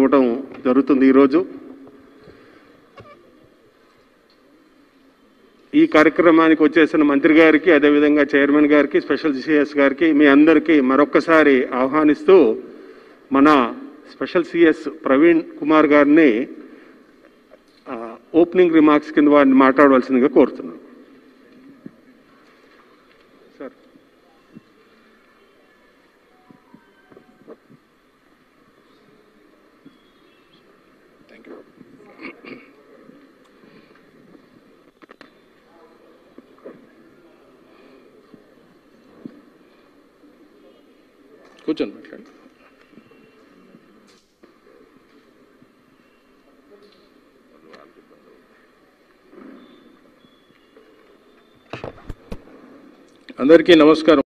ఇవ్వడం జరుగుతుంది ఈరోజు. ఈ కార్యక్రమానికి వచ్చేసిన మంత్రి గారికి, అదేవిధంగా చైర్మన్ గారికి, స్పెషల్ సిఎస్ గారికి, మీ అందరికీ మరొక్కసారి ఆహ్వానిస్తూ మన స్పెషల్ సిఎస్ ప్రవీణ్ కుమార్ గారిని ఓపెనింగ్ రిమార్క్స్ కింద వారిని మాట్లాడవలసిందిగా కోరుతున్నాను. సార్. Thank you. కూర్చోండి, మాట్లాడండి. అందరికీ నమస్కారం.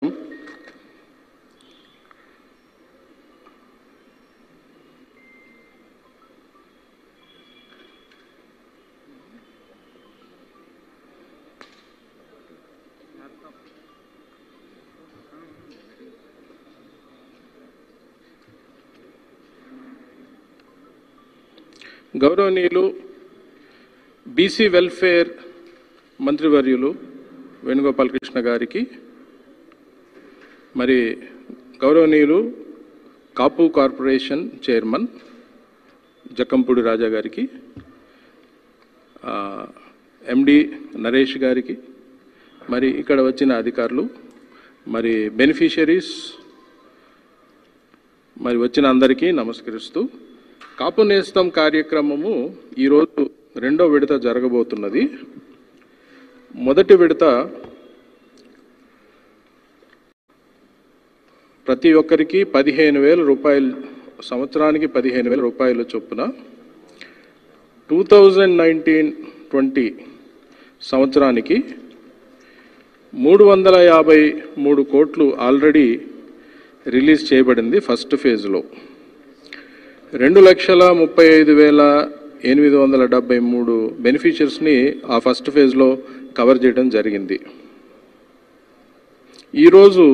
గౌరవనీయులు బీసీ వెల్ఫేర్ మంత్రివర్యులు వేణుగోపాల్ కృష్ణ గారికి, మరి గౌరవనీయులు కాపు కార్పొరేషన్ చైర్మన్ జక్కంపూడి రాజా గారికి, ఎండి నరేష్ గారికి, మరి ఇక్కడ వచ్చిన అధికారులు, మరి బెనిఫిషరీస్, మరి వచ్చిన అందరికీ నమస్కరిస్తూ, కాపు నేస్తం కార్యక్రమము ఈరోజు రెండో విడత జరగబోతున్నది. మొదటి విడత ప్రతి ఒక్కరికి 15,000 రూపాయలు, సంవత్సరానికి 15,000 రూపాయల చొప్పున 2019-20 సంవత్సరానికి 353 కోట్లు ఆల్రెడీ రిలీజ్ చేయబడింది ఫస్ట్ ఫేజ్లో. 2,35,873 బెనిఫిషియర్స్ని ఆ ఫస్ట్ ఫేజ్లో కవర్ చేయడం జరిగింది. ఈరోజు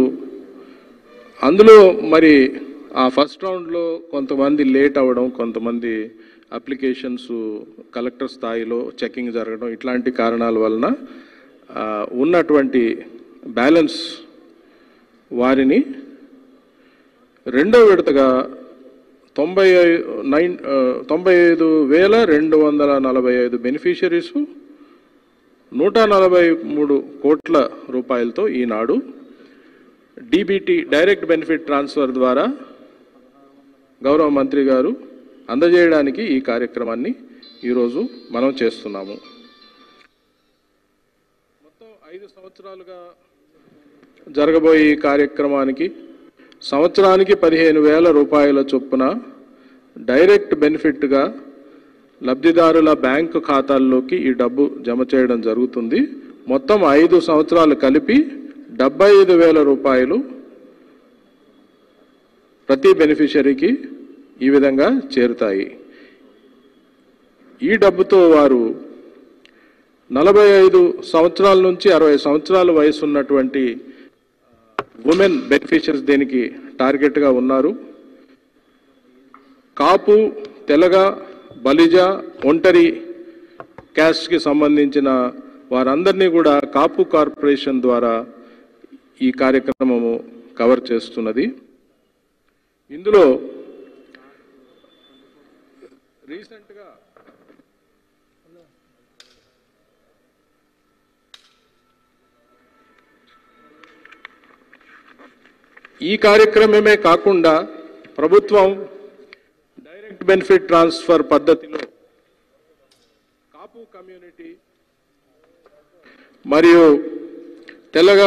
అందులో మరి ఆ ఫస్ట్ రౌండ్లో కొంతమంది లేట్ అవ్వడం, కొంతమంది అప్లికేషన్స్ కలెక్టర్ స్థాయిలో చెకింగ్ జరగడం, ఇట్లాంటి కారణాల వలన ఉన్నటువంటి బ్యాలెన్స్ వారిని రెండో విడతగా 95,245 బెనిఫిషరీసు 143 కోట్ల రూపాయలతో ఈనాడు డీబీటీ డైరెక్ట్ బెనిఫిట్ ట్రాన్స్ఫర్ ద్వారా గౌరవ మంత్రి గారు అందజేయడానికి ఈ కార్యక్రమాన్ని ఈరోజు మనం చేస్తున్నాము. మొత్తం 5 సంవత్సరాలుగా జరగబోయే ఈ కార్యక్రమానికి సంవత్సరానికి 15,000 రూపాయల చొప్పున డైరెక్ట్ బెనిఫిట్గా లబ్ధిదారుల బ్యాంకు ఖాతాల్లోకి ఈ డబ్బు జమ చేయడం జరుగుతుంది. మొత్తం 5 సంవత్సరాలు కలిపి 75,000 రూపాయలు ప్రతి బెనిఫిషరీకి ఈ విధంగా చేరుతాయి. ఈ డబ్బుతో వారు 45 సంవత్సరాల నుంచి 60 సంవత్సరాల వయసు ఉన్నటువంటి ఉమెన్ బెనిఫిషరీస్ దీనికి టార్గెట్గా ఉన్నారు. కాపు, తెలగ, బలిజ, ఒంటరి క్యాస్ట్కి సంబంధించిన వారందరినీ కూడా కాపు కార్పొరేషన్ ద్వారా ఈ కార్యక్రమము కవర్ చేస్తున్నది. ఇందులో రీసెంట్గా ఈ కార్యక్రమమే కాకుండా ప్రభుత్వం డైరెక్ట్ బెనిఫిట్ ట్రాన్స్ఫర్ పద్ధతిలో కాపు కమ్యూనిటీ మరియు తెలగ,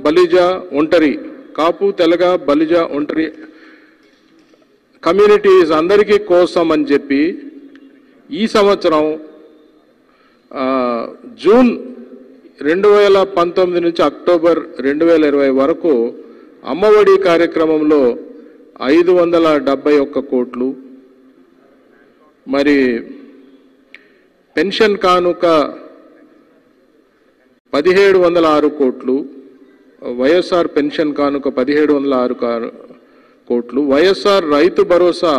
బలిజ, ఒంటరి, కాపు, తెలగ, బలిజ, ఒంటరి కమ్యూనిటీస్ అందరికీ కోసం అని చెప్పి ఈ సంవత్సరం జూన్ 2019 నుంచి అక్టోబర్ 2020 వరకు అమ్మఒడి కార్యక్రమంలో 571 కోట్లు, మరి పెన్షన్ కానుక 1706 కోట్లు, వైఎస్ఆర్ పెన్షన్ కానుక 1706 కోట్లు, వైఎస్ఆర్ రైతు భరోసా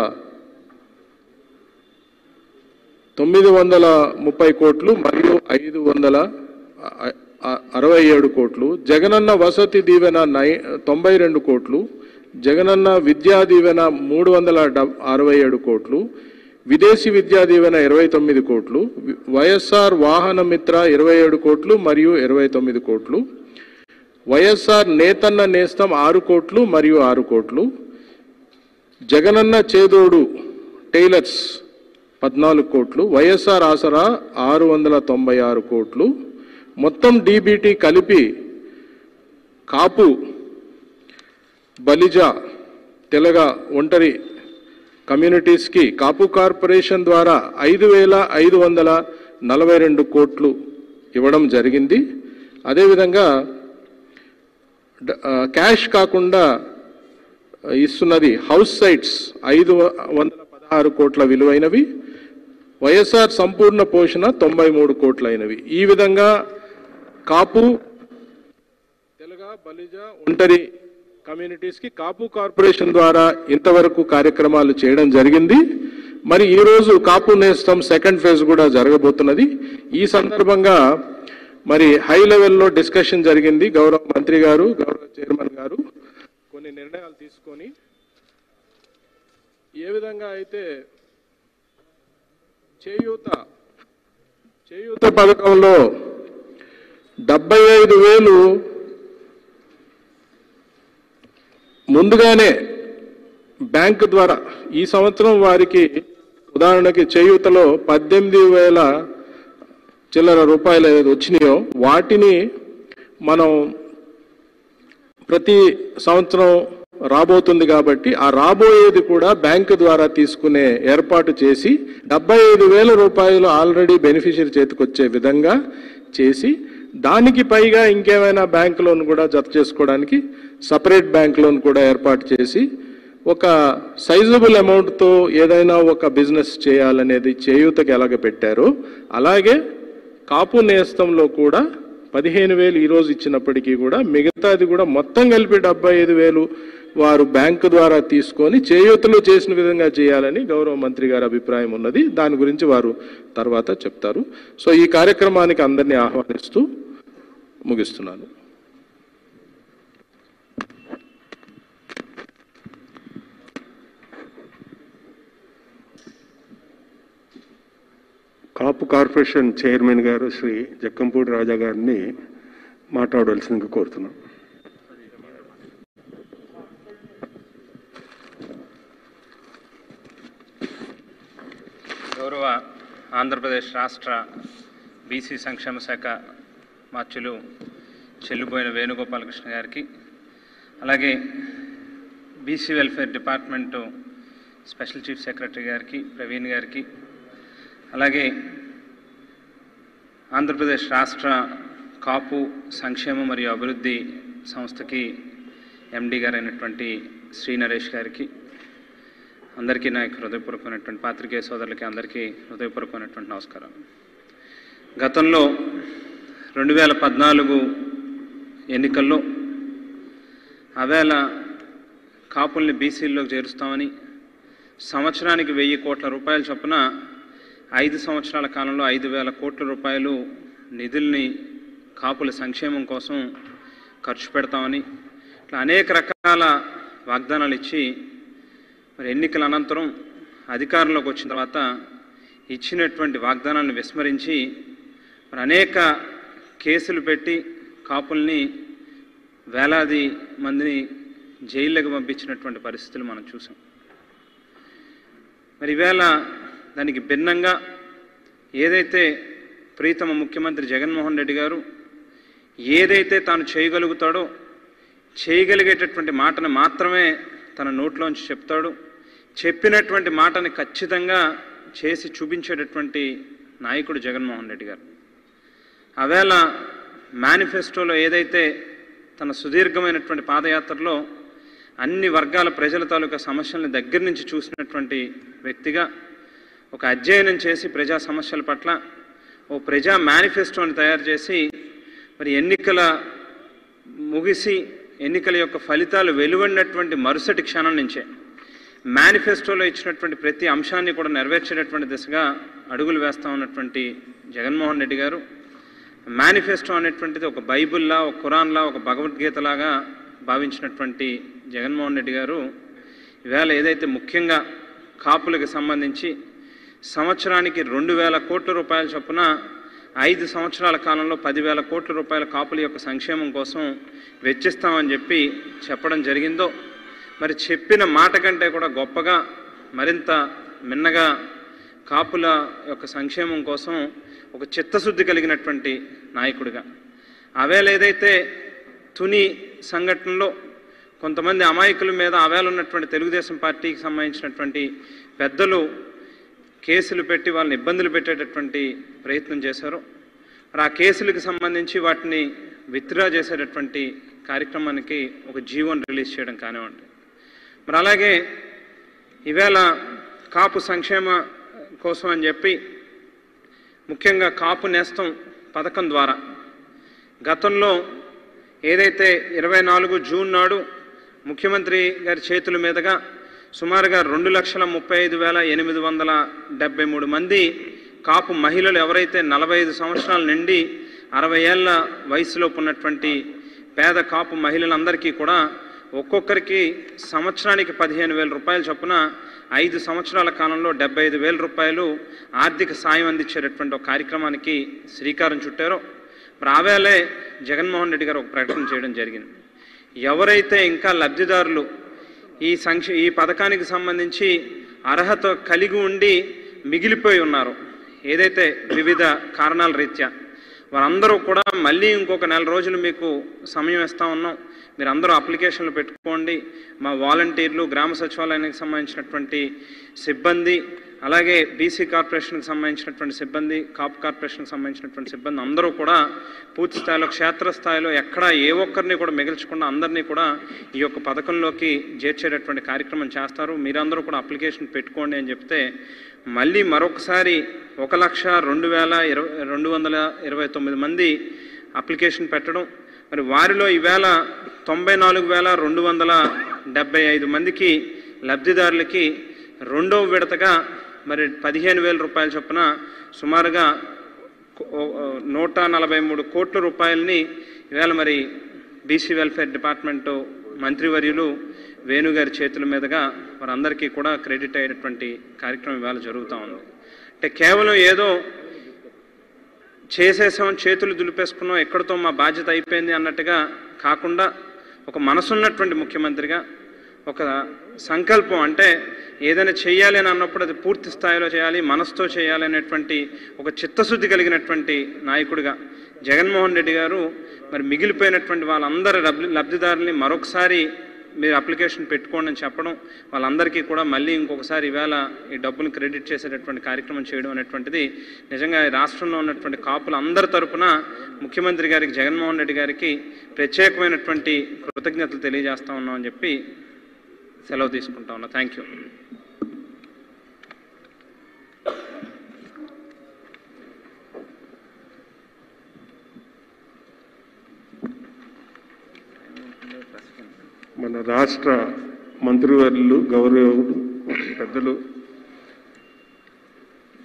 930 కోట్లు మరియు 567 కోట్లు, జగనన్న వసతి దీవెన 92 కోట్లు, జగనన్న విద్యా దీవెన 367 కోట్లు, విదేశీ విద్యా దీవెన 29 కోట్లు, వైఎస్ఆర్ వాహన మిత్ర 27 కోట్లు మరియు 29 కోట్లు, వైఎస్ఆర్ నేతన్న నేస్తం 6 కోట్లు మరియు 6 కోట్లు, జగనన్న చేదోడు టైలర్స్ 14 కోట్లు, వైఎస్ఆర్ ఆసరా 696 కోట్లు, మొత్తం డీబీటీ కలిపి కాపు, బలిజ, తెలగ, ఒంటరి కమ్యూనిటీస్కి కాపు కార్పొరేషన్ ద్వారా 5,542 కోట్లు ఇవ్వడం జరిగింది. అదేవిధంగా క్యాష్ కాకుండా ఇస్తున్నది హౌస్ సైట్స్ 516 కోట్ల విలువైనవి, వైఎస్ఆర్ సంపూర్ణ పోషణ 93 కోట్లైనవి. ఈ విధంగా కాపు, తెలగ, బలిజ, ఒంటరి కమ్యూనిటీస్కి కాపు కార్పొరేషన్ ద్వారా ఇంతవరకు కార్యక్రమాలు చేయడం జరిగింది. మరి ఈరోజు కాపు నేస్తం సెకండ్ ఫేజ్ కూడా జరగబోతున్నది. ఈ సందర్భంగా మరి హై లెవెల్లో డిస్కషన్ జరిగింది. గౌరవ మంత్రి గారు, గౌరవ చైర్మన్ గారు కొన్ని నిర్ణయాలు తీసుకొని ఏ విధంగా అయితే చేయూత పథకంలో 75,000 ముందుగానే బ్యాంకు ద్వారా ఈ సంవత్సరం వారికి ఉదాహరణకి చేయూతలో 18,000 చిల్లర రూపాయలు ఏదైతే వచ్చినాయో వాటిని మనం ప్రతి సంవత్సరం రాబోతుంది కాబట్టి ఆ రాబోయేది కూడా బ్యాంకు ద్వారా తీసుకునే ఏర్పాటు చేసి 75,000 రూపాయలు ఆల్రెడీ బెనిఫిషియరీ చేతికొచ్చే విధంగా చేసి దానికి పైగా ఇంకేమైనా బ్యాంక్ లోన్ కూడా జత చేసుకోవడానికి సపరేట్ బ్యాంక్ లోన్ కూడా ఏర్పాటు చేసి ఒక సైజబుల్ అమౌంట్తో ఏదైనా ఒక బిజినెస్ చేయాలనేది చేయూతకి ఎలాగ పెట్టారో అలాగే కాపు నేస్తంలో కూడా 15,000 ఈరోజు ఇచ్చినప్పటికీ కూడా మిగతాది కూడా మొత్తం కలిపి 75,000 వారు బ్యాంకు ద్వారా తీసుకొని చేయూతలో చేసిన విధంగా చేయాలని గౌరవ మంత్రి గారి అభిప్రాయం ఉన్నది. దాని గురించి వారు తర్వాత చెప్తారు. సో ఈ కార్యక్రమానికి అందరినీ ఆహ్వానిస్తూ ముగిస్తున్నాను. కాపు కార్పొరేషన్ చైర్మన్ గారు శ్రీ జక్కంపూడి రాజా గారిని మాట్లాడవలసిందిగా కోరుతున్నాం. గౌరవ ఆంధ్రప్రదేశ్ రాష్ట్ర బీసీ సంక్షేమ శాఖ మార్చులు చెల్లిపోయిన వేణుగోపాలకృష్ణ గారికి, అలాగే BC welfare department special chief secretary గారికి ప్రవీణ్ గారికి, అలాగే ఆంధ్రప్రదేశ్ రాష్ట్ర కాపు సంక్షేమ మరియు అభివృద్ధి సంస్థకి ఎండి గారైనటువంటి శ్రీ నరేష్ గారికి, అందరికీ నా హృదయపూర్వకమైనటువంటి పాత్రికేయ సోదరులకి అందరికీ హృదయపూర్వకమైనటువంటి నమస్కారం. గతంలో 2014 ఎన్నికల్లో ఆవేళ కాపుల్ని బీసీల్లోకి చేరుస్తామని సంవత్సరానికి 1,000 కోట్ల రూపాయల చొప్పున 5 సంవత్సరాల కాలంలో 5,000 కోట్ల రూపాయలు నిధుల్ని కాపుల సంక్షేమం కోసం ఖర్చు పెడతామని ఇట్లా అనేక రకాల వాగ్దానాలు ఇచ్చి మరి ఎన్నికల అనంతరం అధికారంలోకి వచ్చిన తర్వాత ఇచ్చినటువంటి వాగ్దానాలను విస్మరించి మరి అనేక కేసులు పెట్టి కాపుల్ని వేలాది మందిని జైళ్ళకు పంపించినటువంటి పరిస్థితులు మనం చూసాం. మరి ఈవేళ దానికి భిన్నంగా ఏదైతే ప్రీతమ ముఖ్యమంత్రి జగన్మోహన్ రెడ్డి గారు ఏదైతే తాను చేయగలుగుతాడో చేయగలిగేటటువంటి మాటను మాత్రమే తన నోట్లోంచి చెప్తాడు. చెప్పినటువంటి మాటని ఖచ్చితంగా చేసి చూపించేటటువంటి నాయకుడు జగన్మోహన్ రెడ్డి గారు. ఆవేళ మేనిఫెస్టోలో ఏదైతే తన సుదీర్ఘమైనటువంటి పాదయాత్రలో అన్ని వర్గాల ప్రజల తాలూకా సమస్యలను దగ్గర నుంచి చూసినటువంటి వ్యక్తిగా ఒక అధ్యయనం చేసి ప్రజా సమస్యల పట్ల ఓ ప్రజా మేనిఫెస్టోని తయారు చేసి మరి ఎన్నికల ముగిసి ఎన్నికల యొక్క ఫలితాలు వెలువడినటువంటి మరుసటి క్షణం నుంచే మేనిఫెస్టోలో ఇచ్చినటువంటి ప్రతి అంశాన్ని కూడా నెరవేర్చేటటువంటి దిశగా అడుగులు వేస్తూ ఉన్నటువంటి జగన్మోహన్ రెడ్డి గారు మేనిఫెస్టో అనేటువంటిది ఒక బైబిల్లా, ఒక ఖురాన్లా, ఒక భగవద్గీతలాగా భావించినటువంటి జగన్మోహన్ రెడ్డి గారు ఈవేళ ఏదైతే ముఖ్యంగా కాపులకు సంబంధించి సంవత్సరానికి 2,000 కోట్ల రూపాయల చొప్పున 5 సంవత్సరాల కాలంలో 10,000 కోట్ల రూపాయల కాపుల యొక్క సంక్షేమం కోసం వెచ్చిస్తామని చెప్పడం జరిగిందో, మరి చెప్పిన మాట కంటే కూడా గొప్పగా మరింత మిన్నగా కాపుల యొక్క సంక్షేమం కోసం ఒక చిత్తశుద్ధి కలిగినటువంటి నాయకుడిగా ఆవేళ ఏదైతే తుని సంఘటనలో కొంతమంది అమాయకుల మీద ఆవేళ ఉన్నటువంటి తెలుగుదేశం పార్టీకి సంబంధించినటువంటి పెద్దలు కేసులు పెట్టి వాళ్ళని ఇబ్బందులు పెట్టేటటువంటి ప్రయత్నం చేశారు. మరి ఆ కేసులకు సంబంధించి వాటిని విత్డ్రా చేసేటటువంటి కార్యక్రమానికి ఒక జీవోని రిలీజ్ చేయడం కానివ్వండి, మరి అలాగే ఈవేళ కాపు సంక్షేమ కోసం అని చెప్పి ముఖ్యంగా కాపు నేస్తం పథకం ద్వారా గతంలో ఏదైతే 24 జూన్ నాడు ముఖ్యమంత్రి గారి చేతుల మీదుగా సుమారుగా 2,35,873 మంది కాపు మహిళలు ఎవరైతే 45 సంవత్సరాల నుండి 60 ఏళ్ల వయసులోపు ఉన్నటువంటి పేద కాపు మహిళలందరికీ కూడా ఒక్కొక్కరికి సంవత్సరానికి 15,000 రూపాయల చొప్పున 5 సంవత్సరాల కాలంలో 75,000 రూపాయలు ఆర్థిక సాయం అందించేటటువంటి ఒక కార్యక్రమానికి శ్రీకారం చుట్టారో, మరి ఆవేళే జగన్మోహన్ రెడ్డి గారు ఒక ప్రకటన చేయడం జరిగింది. ఎవరైతే ఇంకా లబ్ధిదారులు ఈ పథకానికి సంబంధించి అర్హత కలిగి ఉండి మిగిలిపోయి ఉన్నారో, ఏదైతే వివిధ కారణాల రీత్యా వారందరూ కూడా మళ్ళీ ఇంకొక 4 రోజులు మీకు సమయం ఇస్తా ఉన్నాం, మీరందరూ అప్లికేషన్లు పెట్టుకోండి. మా వాలంటీర్లు, గ్రామ సచివాలయానికి సంబంధించినటువంటి సిబ్బంది, అలాగే బీసీ కార్పొరేషన్కి సంబంధించినటువంటి సిబ్బంది, కాపు కార్పొరేషన్కి సంబంధించినటువంటి సిబ్బంది అందరూ కూడా పూర్తి స్థాయిలో క్షేత్రస్థాయిలో ఎక్కడ ఏ ఒక్కరిని కూడా మిగిల్చకుండా అందరినీ కూడా ఈ యొక్క పథకంలోకి చేర్చేటటువంటి కార్యక్రమం చేస్తారు. మీరందరూ కూడా అప్లికేషన్ పెట్టుకోండి అని చెప్తే మళ్ళీ మరొకసారి 1,02,229 మంది అప్లికేషన్ పెట్టడం, మరి వారిలో ఈవేళ 94,275 మందికి లబ్ధిదారులకి రెండవ విడతగా మరి 15,000 రూపాయల చొప్పున సుమారుగా 143 కోట్ల రూపాయలని ఈవేళ మరి బీసీ వెల్ఫేర్ డిపార్ట్మెంటు మంత్రివర్యులు వేణుగారి చేతుల మీదుగా వారందరికీ కూడా క్రెడిట్ అయ్యేటువంటి కార్యక్రమం ఇవాళ జరుగుతూ ఉంది. అంటే కేవలం ఏదో చేసేసాం, చేతులు దులిపేసుకున్నాం, ఎక్కడితో మా బాధ్యత అయిపోయింది అన్నట్టుగా కాకుండా ఒక మనసున్నటువంటి ముఖ్యమంత్రిగా ఒక సంకల్పం, అంటే ఏదైనా చేయాలి అని అన్నప్పుడు అది పూర్తి స్థాయిలో చేయాలి, మనసుతో చేయాలి అనేటువంటి ఒక చిత్తశుద్ధి కలిగినటువంటి నాయకుడిగా జగన్మోహన్ రెడ్డి గారు మరి మిగిలిపోయినటువంటి వాళ్ళందరి లబ్ధిదారుల్ని మరొకసారి మీరు అప్లికేషన్ పెట్టుకోండి అని చెప్పడం, వాళ్ళందరికీ కూడా మళ్ళీ ఇంకొకసారి ఈవేళ ఈ డబ్బులు క్రెడిట్ చేసేటటువంటి కార్యక్రమం చేయడం అనేటువంటిది నిజంగా రాష్ట్రంలో ఉన్నటువంటి కాపులు అందరి తరపున ముఖ్యమంత్రి గారికి, జగన్మోహన్ రెడ్డి గారికి ప్రత్యేకమైనటువంటి కృతజ్ఞతలు తెలియజేస్తా ఉన్నామని చెప్పి సెలవు తీసుకుంటా ఉన్నా. Thank you. మన రాష్ట్ర మంత్రివర్యులు, గౌరవుడు, పెద్దలు,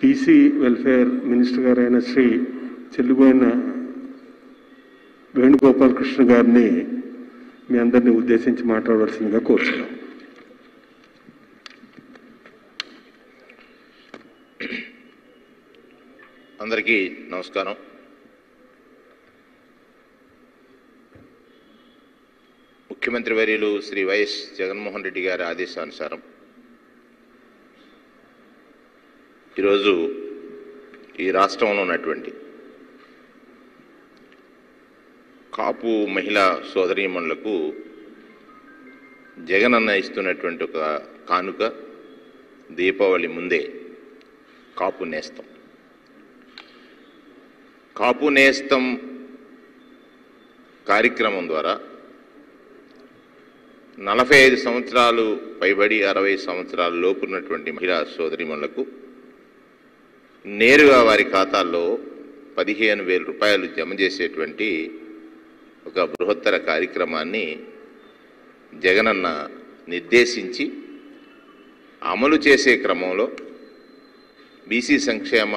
బీసీ వెల్ఫేర్ మినిస్టర్ గారైన శ్రీ చెల్లుబోయిన వేణుగోపాలకృష్ణ గారిని మీ అందరినీ ఉద్దేశించి మాట్లాడవలసిందిగా కోరుతున్నాం. అందరికీ నమస్కారం. ముఖ్యమంత్రి వర్యులు శ్రీ వైఎస్ జగన్మోహన్ రెడ్డి గారి ఆదేశానుసారం ఈరోజు ఈ రాష్ట్రంలో ఉన్నటువంటి కాపు మహిళా సోదరీమణులకు జగనన్న ఇస్తున్నటువంటి ఒక కానుక దీపావళి ముందే కాపు నేస్తం. కాపు నేస్తం కార్యక్రమం ద్వారా 45 సంవత్సరాలు పైబడి 60 సంవత్సరాల లోపు ఉన్నటువంటి మహిళా సోదరీమణులకు నేరుగా వారి ఖాతాల్లో 15,000 రూపాయలు జమ చేసేటువంటి ఒక బృహత్తర కార్యక్రమాన్ని జగనన్న నిర్దేశించి అమలు చేసే క్రమంలో బీసీ సంక్షేమ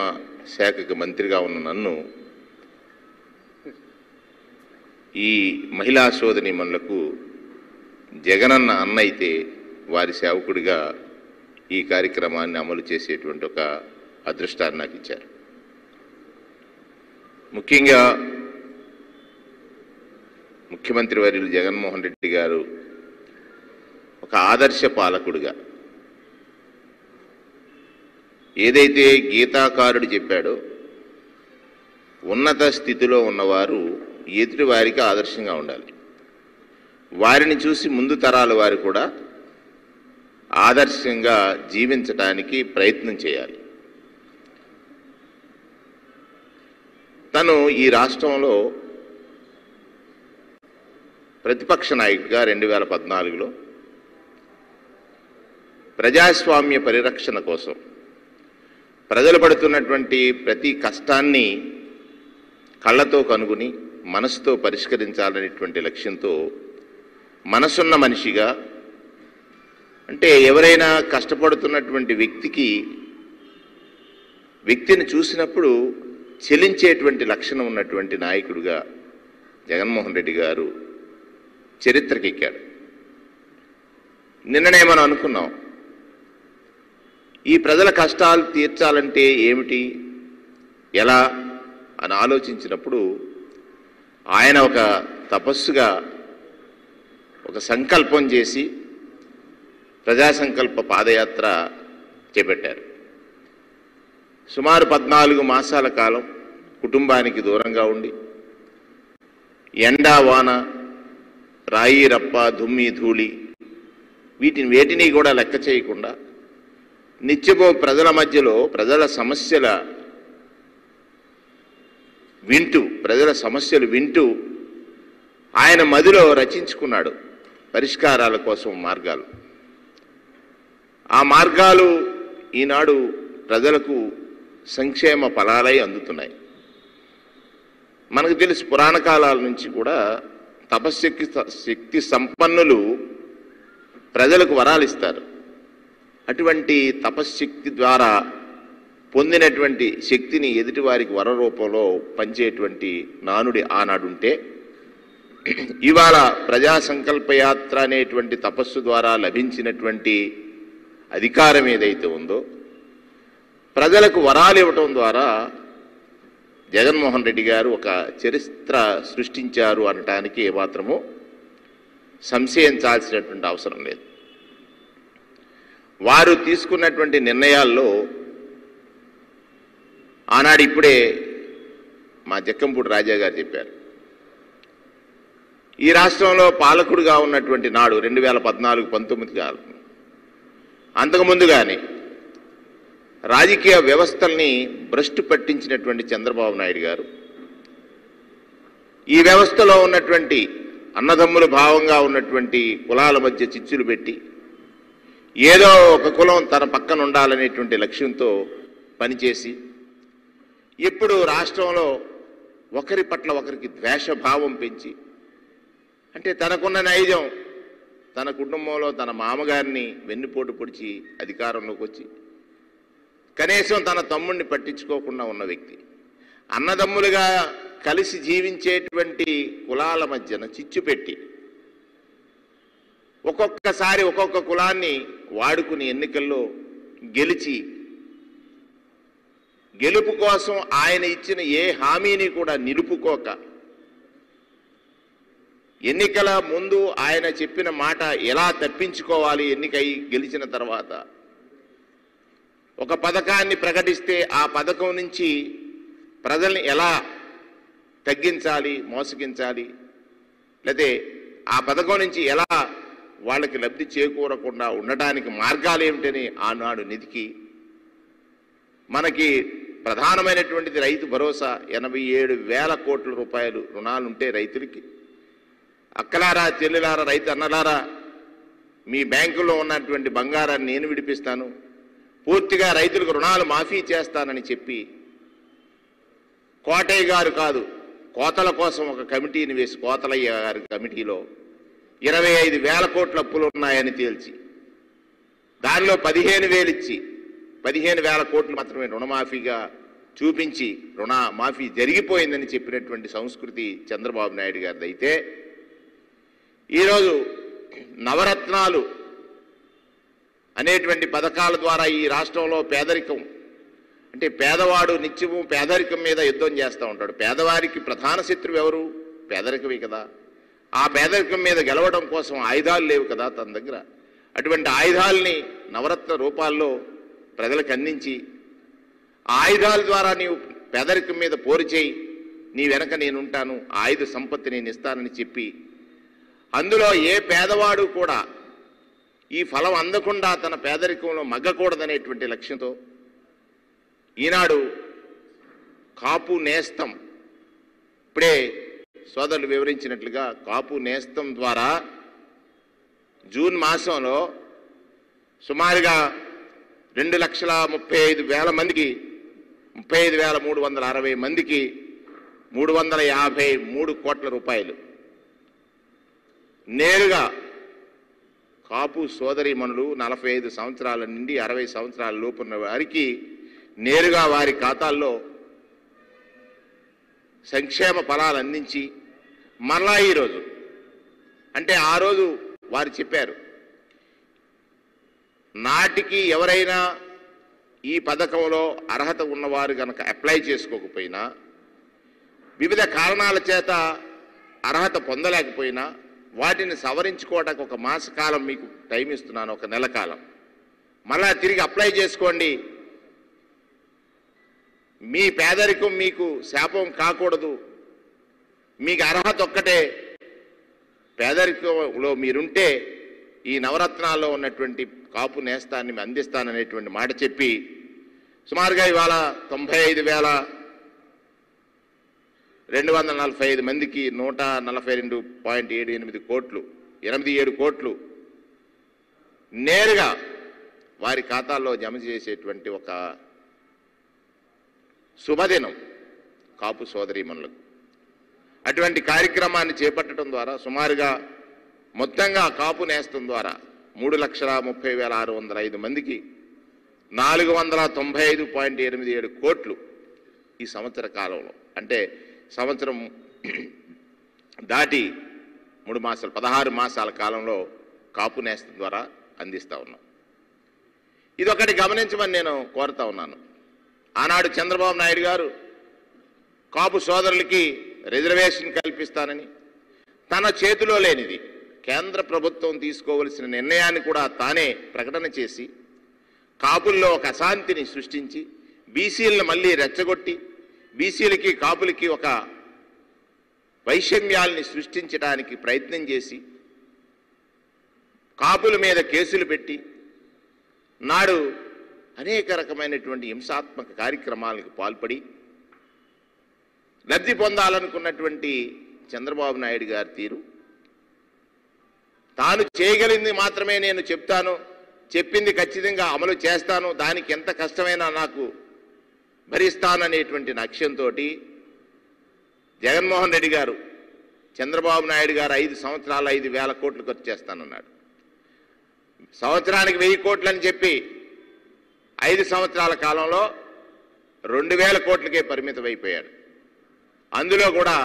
శాఖకు మంత్రిగా ఉన్న నన్ను ఈ మహిళా సోదరీమణులకు జగనన్న అన్న అయితే వారి సేవకుడిగా ఈ కార్యక్రమాన్ని అమలు చేసేటువంటి ఒక అదృష్టాన్ని నాకు ఇచ్చారు. ముఖ్యంగా ముఖ్యమంత్రి వర్యులు జగన్మోహన్ రెడ్డి గారు ఒక ఆదర్శ పాలకుడిగా ఏదైతే గీతాకారుడు చెప్పాడో ఉన్నత స్థితిలో ఉన్నవారు ఎదుటి వారికి ఆదర్శంగా ఉండాలి. వారిని చూసి ముందు తరాల వారు కూడా ఆదర్శంగా జీవించడానికి ప్రయత్నం చేయాలి. తను ఈ రాష్ట్రంలో ప్రతిపక్ష నాయకుడిగా 2014లో ప్రజాస్వామ్య పరిరక్షణ కోసం ప్రజలు పడుతున్నటువంటి ప్రతి కష్టాన్ని కళ్ళతో కనుగొని మనసుతో పరిష్కరించాలనేటువంటి లక్ష్యంతో మనసున్న మనిషిగా, అంటే ఎవరైనా కష్టపడుతున్నటువంటి వ్యక్తిని చూసినప్పుడు చెలించేటువంటి లక్షణం ఉన్నటువంటి నాయకుడిగా జగన్మోహన్ రెడ్డి గారు చరిత్రకెక్కాడు. నిన్ననే మనం అనుకున్నాం, ఈ ప్రజల కష్టాలు తీర్చాలంటే ఏమిటి, ఎలా అని ఆలోచించినప్పుడు ఆయన ఒక తపస్సుగా ఒక సంకల్పం చేసి ప్రజా సంకల్ప పాదయాత్ర చేపట్టారు. సుమారు 14 మాసాల కాలం కుటుంబానికి దూరంగా ఉండి ఎండా వాన, రాయి రప్ప, దుమ్మి ధూళి వేటిని కూడా లెక్క చేయకుండా నిత్యమో ప్రజల మధ్యలో ప్రజల సమస్యలు వింటూ ఆయన మదిలో రచించుకున్నాడు పరిష్కారాల కోసం మార్గాలు. ఆ మార్గాలు ఈనాడు ప్రజలకు సంక్షేమ ఫలాలై అందుతున్నాయి. మనకు తెలుసు, పురాణ కాలాల నుంచి కూడా శక్తి సంపన్నులు ప్రజలకు వరాలు ఇస్తారు. అటువంటి తపశ్శక్తి ద్వారా పొందినటువంటి శక్తిని ఎదుటివారికి వర రూపంలో పంచేటువంటి నానుడి ఆనాడుంటే, ఇవాళ ప్రజా సంకల్పయాత్ర అనేటువంటి తపస్సు ద్వారా లభించినటువంటి అధికారం ఏదైతే ఉందో, ప్రజలకు వరాలు ఇవ్వటం ద్వారా జగన్మోహన్ రెడ్డి గారు ఒక చరిత్ర సృష్టించారు అనటానికి ఏమాత్రమూ సంశయించాల్సినటువంటి అవసరం లేదు. వారు తీసుకున్నటువంటి నిర్ణయాల్లో ఆనాడు ఇప్పుడే మా జక్కంపూడి రాజా గారు చెప్పారు, ఈ రాష్ట్రంలో పాలకుడుగా ఉన్నటువంటి నాడు 2014-19 కాలం, అంతకుముందు కానీ రాజకీయ వ్యవస్థల్ని భ్రష్టు పట్టించినటువంటి చంద్రబాబు నాయుడు గారు ఈ వ్యవస్థలో ఉన్నటువంటి అన్నదమ్ముల భావంగా ఉన్నటువంటి కులాల మధ్య చిచ్చులు పెట్టి ఏదో ఒక కులం తన పక్కన ఉండాలనేటువంటి లక్ష్యంతో పనిచేసి ఇప్పుడు రాష్ట్రంలో ఒకరి పట్ల ఒకరికి ద్వేషభావం పెంచి, అంటే తనకున్న నైజం తన కుటుంబంలో తన మామగారిని వెన్నుపోటు పొడిచి అధికారంలోకి వచ్చి కనీసం తన తమ్ముడిని పట్టించుకోకుండా ఉన్న వ్యక్తి, అన్నదమ్ములుగా కలిసి జీవించేటువంటి కులాల మధ్యన చిచ్చు పెట్టి ఒక్కొక్కసారి ఒక్కొక్క కులాన్ని వాడుకుని ఎన్నికల్లో గెలిచి గెలుపు కోసం ఆయన ఇచ్చిన ఏ హామీని కూడా నిలుపుకోక, ఎన్నికల ముందు ఆయన చెప్పిన మాట ఎలా తప్పించుకోవాలి, ఎన్నికై గెలిచిన తర్వాత ఒక పథకాన్ని ప్రకటిస్తే ఆ పథకం నుంచి ప్రజల్ని ఎలా తగ్గించాలి, మోసగించాలి, లేతే ఆ పథకం నుంచి ఎలా వాళ్ళకి లబ్ధి చేకూరకుండా ఉండటానికి మార్గాలు ఏమిటని ఆనాడు నిధికి మనకి ప్రధానమైనటువంటిది రైతు భరోసా. 87,000 కోట్ల రూపాయలు రుణాలుంటే రైతులకి, అక్కలారా చెల్లెలారా రైతు అన్నలారా, మీ బ్యాంకులో ఉన్నటువంటి బంగారాన్ని నేను విడిపిస్తాను, పూర్తిగా రైతులకు రుణాలు మాఫీ చేస్తానని చెప్పి కోటయ్య గారు కాదు, కోతల కోసం ఒక కమిటీని వేసి కోతలయ్య గారి కమిటీలో 25,000 కోట్ల అప్పులు ఉన్నాయని తేల్చి దానిలో 15,000 ఇచ్చి 15,000 కోట్లు మాత్రమే రుణమాఫీగా చూపించి రుణమాఫీ జరిగిపోయిందని చెప్పినటువంటి సంస్కృతి చంద్రబాబు నాయుడు గారిది. అయితే ఈరోజు నవరత్నాలు అనేటువంటి పథకాల ద్వారా ఈ రాష్ట్రంలో పేదరికం అంటే పేదవాడు నిత్యము పేదరికం మీద యుద్ధం చేస్తూ ఉంటాడు. పేదవారికి ప్రధాన శత్రువు ఎవరు? పేదరికమే కదా. ఆ పేదరికం మీద గెలవడం కోసం ఆయుధాలు లేవు కదా తన దగ్గర. అటువంటి ఆయుధాలని నవరత్న రూపాల్లో ప్రజలకు అందించి ఆయుధాల ద్వారా నీవు పేదరికం మీద పోరు చేయి, నీ వెనక నేనుంటాను, ఆయుధ సంపత్తి నేను ఇస్తానని చెప్పి అందులో ఏ పేదవాడు కూడా ఈ ఫలం అందకుండా తన పేదరికంలో మగ్గకూడదనేటువంటి లక్ష్యంతో ఈనాడు కాపు నేస్తం, ఇప్పుడే సోదరులు వివరించినట్లుగా కాపు నేస్తం ద్వారా జూన్ మాసంలో సుమారుగా 2,35,000 మందికి 35,360 మందికి 353 కోట్ల రూపాయలు నేరుగా కాపు సోదరీమణులు 45 సంవత్సరాల నుండి 60 సంవత్సరాల లోపున్న వారికి నేరుగా వారి ఖాతాల్లో సంక్షేమ ఫలాలు అందించి మరలా ఈరోజు అంటే ఆ రోజు వారు చెప్పారు, నాటికి ఎవరైనా ఈ పథకంలో అర్హత ఉన్నవారు కనుక అప్లై చేసుకోకపోయినా వివిధ కారణాల చేత అర్హత పొందలేకపోయినా వాటిని సవరించుకోవడానికి 1 మాస కాలం మీకు టైం ఇస్తున్నాను, 1 నెల కాలం. మళ్ళా తిరిగి అప్లై చేసుకోండి, మీ పేదరికం మీకు శాపం కాకూడదు, మీకు అర్హత ఒక్కటే, పేదరికంలో మీరుంటే ఈ నవరత్నాల్లో ఉన్నటువంటి కాపు నేస్తాన్ని అందిస్తాననేటువంటి మాట చెప్పి సుమారుగా ఇవాళ 95,245 మందికి 142.78 కోట్లు 87 కోట్లు నేరుగా వారి ఖాతాల్లో జమ చేసేటువంటి ఒక శుభదినం కాపు సోదరీమణులకు. అటువంటి కార్యక్రమాన్ని చేపట్టడం ద్వారా సుమారుగా మొత్తంగా కాపు నేస్తం ద్వారా 3,30,605 మందికి 495.87 కోట్లు ఈ సంవత్సర కాలంలో, అంటే సంవత్సరం దాటి 3 మాసాలు 16 మాసాల కాలంలో కాపు నేస్తం ద్వారా అందిస్తూ ఉన్నాం. ఇదొకటి గమనించమని నేను కోరుతా ఉన్నాను. ఆనాడు చంద్రబాబు నాయుడు గారు కాపు సోదరులకి రిజర్వేషన్ కల్పిస్తానని తన చేతిలో లేనిది కేంద్ర ప్రభుత్వం తీసుకోవలసిన నిర్ణయాన్ని కూడా తానే ప్రకటన చేసి కాపుల్లో ఒక అశాంతిని సృష్టించి బీసీలను మళ్ళీ రెచ్చగొట్టి బీసీలకి కాపులకి ఒక వైషమ్యాల్ని సృష్టించడానికి ప్రయత్నం చేసి కాపుల మీద కేసులు పెట్టి నాడు అనేక రకమైనటువంటి హింసాత్మక కార్యక్రమాలకు పాల్పడి లబ్ధి పొందాలనుకున్నటువంటి చంద్రబాబు నాయుడు గారి తీరు, తాను చేయగలిగింది మాత్రమే నేను చెప్తాను, చెప్పింది ఖచ్చితంగా అమలు చేస్తాను, దానికి ఎంత కష్టమైనా నాకు భరిస్తాననేటువంటి లక్ష్యంతో జగన్మోహన్ రెడ్డి గారు చంద్రబాబు నాయుడు గారు 5 సంవత్సరాలు 5,000 కోట్లు ఖర్చు చేస్తానన్నాడు. సంవత్సరానికి 1,000 కోట్లని చెప్పి 5 సంవత్సరాల కాలంలో 2,000 కోట్లకే పరిమితం అయిపోయాడు. అందులో కూడా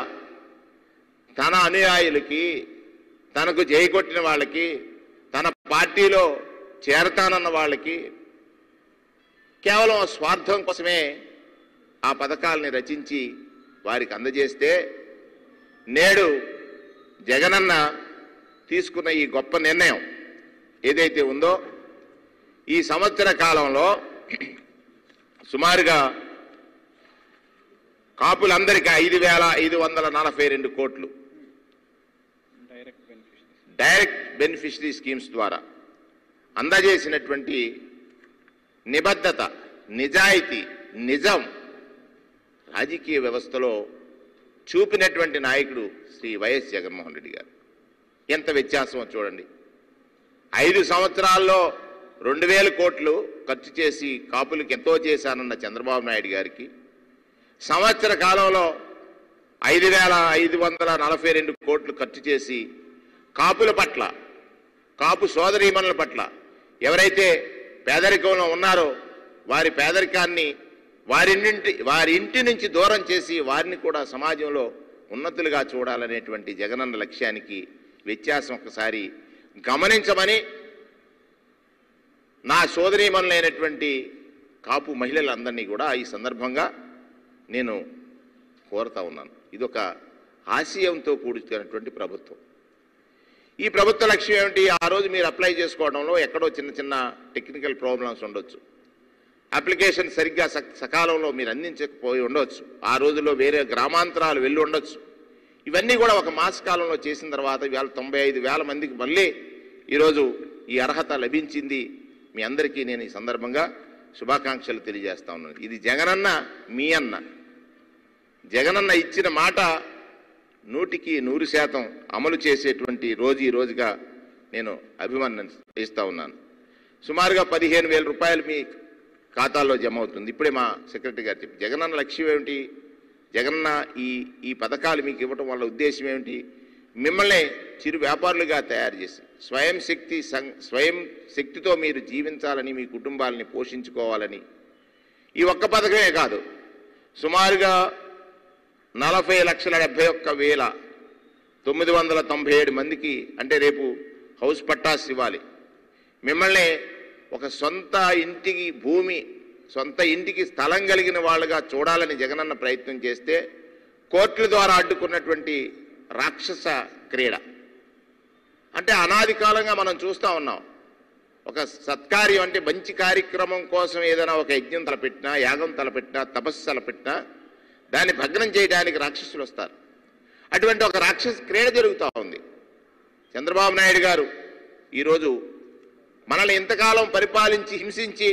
తన అనుయాయులకి, తనకు జైకొట్టిన వాళ్ళకి, తన పార్టీలో చేరతానన్న వాళ్ళకి కేవలం స్వార్థం కోసమే ఆ పథకాలని రచించి వారికి అందజేస్తే నేడు జగనన్న తీసుకున్న ఈ గొప్ప నిర్ణయం ఏదైతే ఉందో ఈ సంవత్సర కాలంలో సుమారుగా కాపులందరికీ 5,542 కోట్లు డైరెక్ట్ బెనిఫిషరీ స్కీమ్స్ ద్వారా అందజేసినటువంటి నిబద్ధత, నిజాయితీ, నిజం రాజకీయ వ్యవస్థలో చూపినటువంటి నాయకుడు శ్రీ వైఎస్ జగన్మోహన్ రెడ్డి గారు. ఎంత వ్యత్యాసమో చూడండి. 5 సంవత్సరాల్లో 2,000 కోట్లు ఖర్చు చేసి కాపులకు ఎంతో చేశానన్న చంద్రబాబు నాయుడు గారికి సంవత్సర కాలంలో 5,542 కోట్లు ఖర్చు చేసి కాపుల పట్ల, కాపు సోదరీమణుల పట్ల ఎవరైతే పేదరికంలో ఉన్నారో వారి పేదరికాన్ని వారి ఇంటి నుంచి దూరం చేసి వారిని కూడా సమాజంలో ఉన్నతులుగా చూడాలనేటువంటి జగనన్న లక్ష్యానికి వ్యత్యాసం ఒకసారి గమనించమని నా సోదరీమణులైనటువంటి కాపు మహిళలందరినీ కూడా ఈ సందర్భంగా నేను కోరుతా ఉన్నాను. ఇదొక ఆశయంతో కూడుకున్నటువంటి ప్రభుత్వం. ఈ ప్రభుత్వ లక్ష్యం ఏమిటి? ఆ రోజు మీరు అప్లై చేసుకోవడంలో ఎక్కడో చిన్న చిన్న టెక్నికల్ ప్రాబ్లమ్స్ ఉండొచ్చు, అప్లికేషన్ సరిగ్గా సకాలంలో మీరు అందించకపోయి ఉండవచ్చు, ఆ రోజుల్లో వేరే గ్రామాంతరాలు వెళ్ళి ఉండొచ్చు. ఇవన్నీ కూడా ఒక మాస కాలంలో చేసిన తర్వాత ఇవాళ 95,000 మందికి మళ్ళీ ఈరోజు ఈ అర్హత లభించింది. మీ అందరికీ నేను ఈ సందర్భంగా శుభాకాంక్షలు తెలియజేస్తా ఉన్నాను. ఇది జగనన్న మీ అన్న. జగనన్న ఇచ్చిన మాట 100% అమలు చేసేటువంటి రోజు ఈ రోజుగా నేను అభివర్ణిస్తా ఉన్నాను. సుమారుగా 15,000 రూపాయలు మీ ఖాతాల్లో జమ అవుతుంది. ఇప్పుడే మా సెక్రటరీ గారు చెప్పి జగనన్న లక్ష్యం ఏమిటి, జగనన్న ఈ పథకాలు మీకు ఇవ్వటం వల్ల ఉద్దేశం ఏమిటి? మిమ్మల్ని చిరు వ్యాపారులుగా తయారు చేసి స్వయం శక్తితో మీరు జీవించాలని, మీ కుటుంబాలని పోషించుకోవాలని ఈ ఒక్క పథకమే కాదు, సుమారుగా 40,71,997 మందికి అంటే రేపు హౌస్ పట్టాస్ ఇవ్వాలి. మిమ్మల్ని ఒక సొంత ఇంటికి భూమి, సొంత ఇంటికి స్థలం కలిగిన వాళ్ళుగా చూడాలని జగనన్న ప్రయత్నం చేస్తే కోర్టుల ద్వారా అడ్డుకున్నటువంటి రాక్షస క్రీడ. అంటే అనాది కాలంగా మనం చూస్తూ ఉన్నాం. ఒక సత్కార్యం అంటే మంచి కార్యక్రమం కోసం ఏదైనా ఒక యజ్ఞం తలపెట్టినా, యాగం తలపెట్టినా, తపస్సు తలపెట్టినా దాన్ని భగ్నం చేయడానికి రాక్షసులు వస్తారు. అటువంటి ఒక రాక్షస క్రీడ జరుగుతూ ఉంది. చంద్రబాబు నాయుడు గారు ఈరోజు మనల్ని ఇంతకాలం పరిపాలించి హింసించి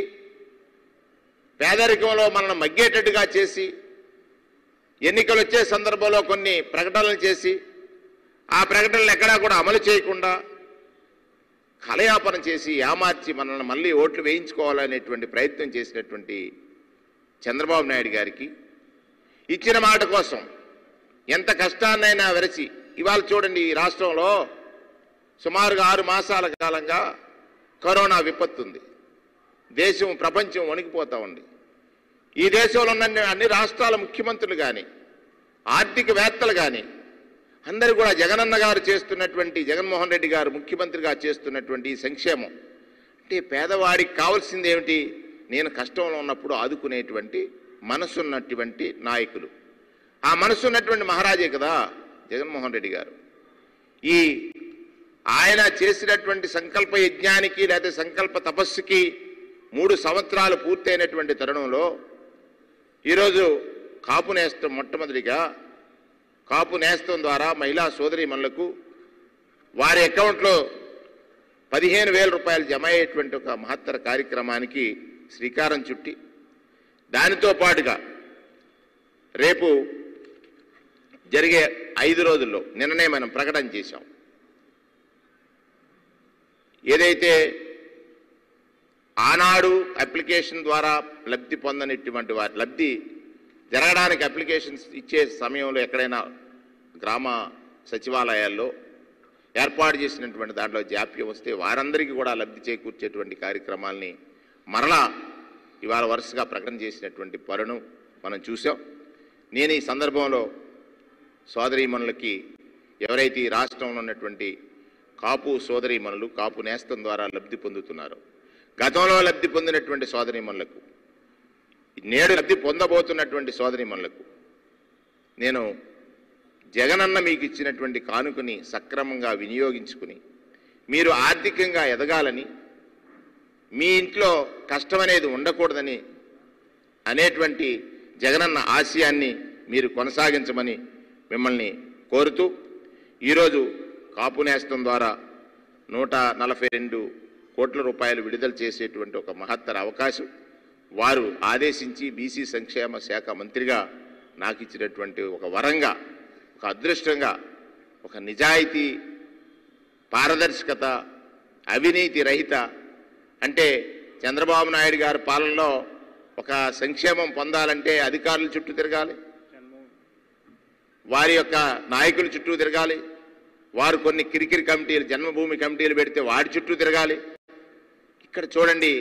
పేదరికంలో మనల్ని మగ్గేటట్టుగా చేసి ఎన్నికలు వచ్చే సందర్భంలో కొన్ని ప్రకటనలు చేసి ఆ ప్రకటనలు ఎక్కడా కూడా అమలు చేయకుండా కలయాపన చేసి ఏమార్చి మనల్ని మళ్ళీ ఓట్లు వేయించుకోవాలనేటువంటి ప్రయత్నం చేసినటువంటి చంద్రబాబు నాయుడు గారికి ఇచ్చిన మాట కోసం ఎంత కష్టాన్నైనా వెరచి ఇవాళ చూడండి, ఈ రాష్ట్రంలో సుమారుగా 6 మాసాల కాలంగా కరోనా విపత్తు ఉంది. దేశం ప్రపంచం వణికిపోతూ ఉంది. ఈ దేశంలో ఉన్న అన్ని రాష్ట్రాల ముఖ్యమంత్రులు కానీ, ఆర్థికవేత్తలు కానీ అందరూ కూడా జగనన్న గారు చేస్తున్నటువంటి, జగన్మోహన్ రెడ్డి గారు ముఖ్యమంత్రిగా చేస్తున్నటువంటి సంక్షేమం అంటే పేదవాడికి కావాల్సింది ఏమిటి? నేను కష్టంలో ఉన్నప్పుడు ఆదుకునేటువంటి మనసున్నటువంటి నాయకులు. ఆ మనసున్నటువంటి మహారాజే కదా జగన్మోహన్ రెడ్డి గారు. ఆయన చేసినటువంటి సంకల్ప యజ్ఞానికి లేదా సంకల్ప తపస్సుకి 3 సంవత్సరాలు పూర్తయినటువంటి తరుణంలో ఈరోజు కాపు నేస్తం, మొట్టమొదటిగా కాపు నేస్తం ద్వారా మహిళా సోదరీమణులకు వారి అకౌంట్లో 15,000 రూపాయలు జమ అయ్యేటువంటి ఒక మహత్తర కార్యక్రమానికి శ్రీకారం చుట్టి దానితో పాటుగా రేపు జరిగే 5 రోజుల్లో నిన్ననే మనం ప్రకటన చేశాం. ఏదైతే ఆనాడు అప్లికేషన్ ద్వారా లబ్ధి పొందనిటువంటి వారి లబ్ధి జరగడానికి అప్లికేషన్స్ ఇచ్చే సమయంలో ఎక్కడైనా గ్రామ సచివాలయాల్లో ఏర్పాటు చేసినటువంటి దాంట్లో జాప్యం వస్తే వారందరికీ కూడా లబ్ధి చేకూర్చేటువంటి కార్యక్రమాల్ని మరలా ఇవాళ వరుసగా ప్రకటన చేసినటువంటి పరును మనం చూసాం. నేను ఈ సందర్భంలో సోదరీమణులకి ఎవరైతే ఈ రాష్ట్రంలో ఉన్నటువంటి కాపు సోదరీమణులు కాపు నేస్తం ద్వారా లబ్ధి పొందుతున్నారో, గతంలో లబ్ధి పొందినటువంటి సోదరీమణులకు, నేడు లబ్ధి పొందబోతున్నటువంటి సోదరీమణులకు నేను జగనన్న మీకు ఇచ్చినటువంటి కానుకని సక్రమంగా వినియోగించుకుని మీరు ఆర్థికంగా ఎదగాలని, మీ ఇంట్లో కష్టం అనేది ఉండకూడదని అనేటువంటి జగనన్న ఆశయాన్ని మీరు కొనసాగించమని మిమ్మల్ని కోరుతూ ఈరోజు కాపు నేస్తం ద్వారా 142 కోట్ల రూపాయలు విడుదల చేసేటువంటి ఒక మహత్తర అవకాశం వారు ఆదేశించి బీసీ సంక్షేమ శాఖ మంత్రిగా నాకు ఇచ్చినటువంటి ఒక వరంగా, ఒక అదృష్టంగా, ఒక నిజాయితీ, పారదర్శకత, అవినీతి రహిత అంటే చంద్రబాబు నాయుడు గారి పాలనలో ఒక సంక్షేమం పొందాలంటే అధికారుల చుట్టూ తిరగాలి, వారి యొక్క నాయకుల చుట్టూ తిరగాలి, వారు కొన్ని కిరికిరి కమిటీలు, జన్మభూమి కమిటీలు పెడితే వాడి చుట్టూ తిరగాలి. ఇక్కడ చూడండి,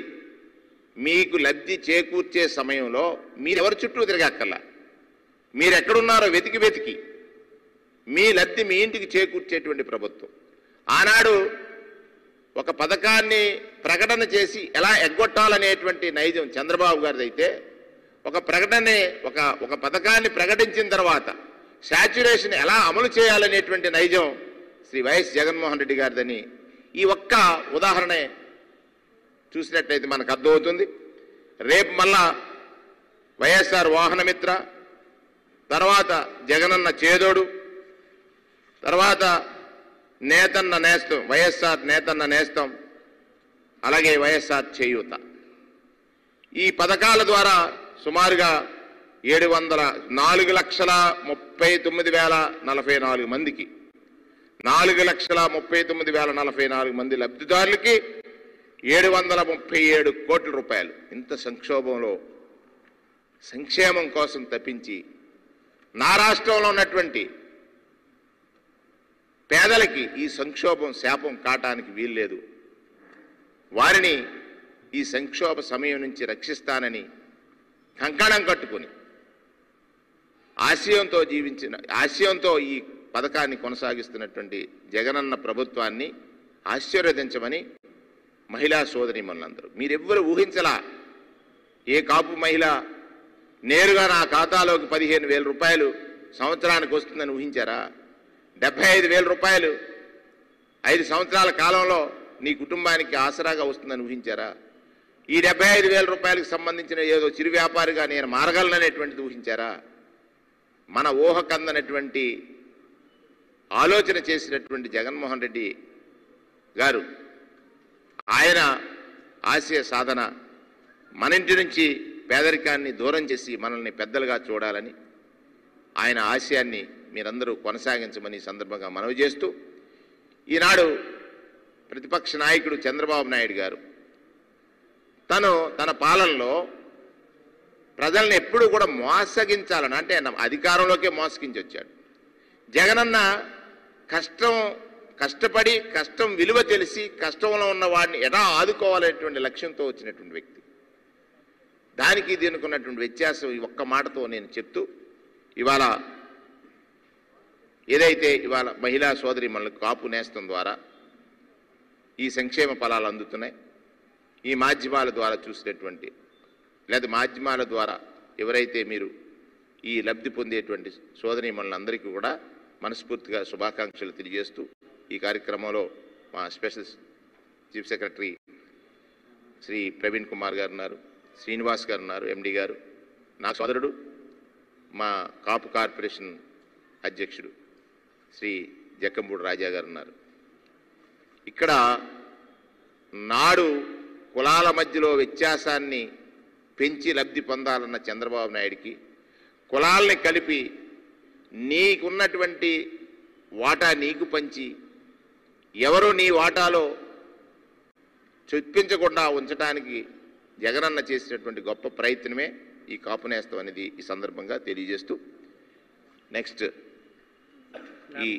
మీకు లబ్ధి చేకూర్చే సమయంలో మీరెవరి చుట్టూ తిరగక్కర్లా, మీరు ఎక్కడున్నారో వెతికి మీ లబ్ధి మీ ఇంటికి చేకూర్చేటువంటి ప్రభుత్వం. ఆనాడు ఒక పథకాన్ని ప్రకటన చేసి ఎలా ఎగ్గొట్టాలనేటువంటి నైజం చంద్రబాబు గారిది అయితే, ఒక పథకాన్ని ప్రకటించిన తర్వాత శాచ్యురేషన్ ఎలా అమలు చేయాలనేటువంటి నైజం శ్రీ వైఎస్ జగన్మోహన్ రెడ్డి గారిదని ఈ ఒక్క ఉదాహరణే చూసినట్లయితే మనకు అర్థమవుతుంది. రేపు మళ్ళా వైఎస్ఆర్ వాహనమిత్ర, తర్వాత జగనన్న చేదోడు, తర్వాత నేతన్న నేస్తం, వైఎస్ఆర్ నేతన్న నేస్తం, అలాగే వైఎస్ఆర్ చేయూత, ఈ పథకాల ద్వారా సుమారుగా 4,39,044 మందికి 4,39,044 మంది లబ్ధిదారులకి 737 కోట్ల రూపాయలు. ఇంత సంక్షోభంలో సంక్షేమం కోసం తప్పించి నా రాష్ట్రంలో ఉన్నటువంటి పేదలకి ఈ సంక్షోభం శాపం కాటానికి వీల్లేదు. వారిని ఈ సంక్షోభ సమయం నుంచి రక్షిస్తానని కంకణం కట్టుకుని ఆశయంతో ఈ పథకాన్ని కొనసాగిస్తున్నటువంటి జగనన్న ప్రభుత్వాన్ని ఆశీర్వదించమని మహిళా సోదరీమణులందరూ, మీరెవ్వరు ఊహించలా. ఏ కాపు మహిళ నేరుగా నా ఖాతాలోకి 15,000 రూపాయలు సంవత్సరానికి వస్తుందని ఊహించారా? 75,000 రూపాయలు 5 సంవత్సరాల కాలంలో నీ కుటుంబానికి ఆసరాగా వస్తుందని ఊహించారా? ఈ 75,000 రూపాయలకు సంబంధించిన ఏదో చిరు వ్యాపారిగా నేను మారగలననేటువంటిది ఊహించారా? మన ఊహకందనటువంటి ఆలోచన చేసినటువంటి జగన్మోహన్ రెడ్డి గారు, ఆయన ఆశయ సాధన మన ఇంటి నుంచి పేదరికాన్ని దూరం చేసి మనల్ని పెద్దలుగా చూడాలని ఆయన ఆశయాన్ని మీరందరూ కొనసాగించమని సందర్భంగా మనవి చేస్తూ, ఈనాడు ప్రతిపక్ష నాయకుడు చంద్రబాబు నాయుడు గారు తన పాలనలో ప్రజల్ని ఎప్పుడు కూడా మోసగించాలని, అంటే అధికారంలోకే మోసగించి వచ్చాడు. జగనన్న కష్టపడి కష్టం విలువ తెలిసి కష్టంలో ఉన్న వాడిని ఎలా ఆదుకోవాలనేటువంటి లక్ష్యంతో వచ్చినటువంటి వ్యక్తి. దానికి దీనికి ఉన్నటువంటి వ్యత్యాసం ఈ ఒక్క మాటతో నేను చెప్తూ, ఇవాళ ఏదైతే ఇవాళ మహిళా సోదరీమణులకు కాపు నేస్తం ద్వారా ఈ సంక్షేమ ఫలాలు అందుతున్నాయి, ఈ మాధ్యమాల ద్వారా చూసినటువంటి లేదా మాధ్యమాల ద్వారా ఎవరైతే మీరు ఈ లబ్ధి పొందేటువంటి సోదరీమణులందరికీ కూడా మనస్ఫూర్తిగా శుభాకాంక్షలు తెలియజేస్తూ, ఈ కార్యక్రమంలో మా special chief secretary Shri Praveen Kumar గారు ఉన్నారు, శ్రీనివాస్ గారు ఉన్నారు, ఎండి గారు, నా సోదరుడు మా కాపు కార్పొరేషన్ అధ్యక్షుడు శ్రీ జక్కంపూడి రాజా గారు ఉన్నారు. ఇక్కడ నాడు కులాల మధ్యలో వ్యత్యాసాన్ని పెంచి లబ్ధి పొందాలన్న చంద్రబాబు నాయుడికి కులాలని కలిపి నీకున్నటువంటి వాటా నీకు పంచి ఎవరు నీ వాటాలో చొప్పించకుండా ఉంచడానికి జగనన్న చేసినటువంటి గొప్ప ప్రయత్నమే ఈ కాపు నేస్తం అనేది ఈ సందర్భంగా తెలియజేస్తూ, నెక్స్ట్ ఈ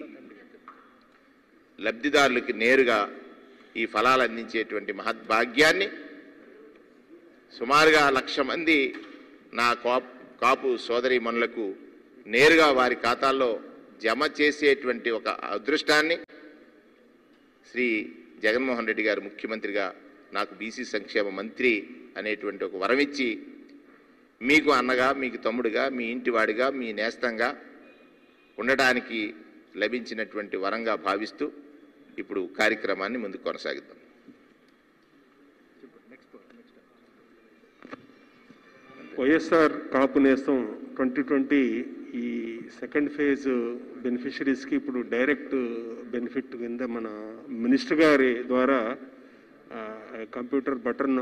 లబ్ధిదారులకి నేరుగా ఈ ఫలాలు అందించేటువంటి మహద్భాగ్యాన్ని సుమారుగా 1,00,000 మంది నా కాపు సోదరీమణులకు నేరుగా వారి ఖాతాల్లో జమ చేసేటువంటి ఒక అదృష్టాన్ని శ్రీ జగన్మోహన్ రెడ్డి గారు ముఖ్యమంత్రిగా నాకు బీసీ సంక్షేమ మంత్రి అనేటువంటి ఒక వరం ఇచ్చి మీకు అన్నగా, మీకు తమ్ముడిగా, మీ ఇంటివాడిగా, మీ నేస్తంగా ఉండటానికి లభించినటువంటి వరంగా భావిస్తూ ఇప్పుడు కార్యక్రమాన్ని ముందుకు కొనసాగిద్దాం. వైఎస్ఆర్ కాపు నేస్తం 2020 ఈ సెకండ్ ఫేజ్ బెనిఫిషరీస్కి ఇప్పుడు డైరెక్ట్ బెనిఫిట్ కింద మన మినిస్టర్ గారి ద్వారా కంప్యూటర్ బటన్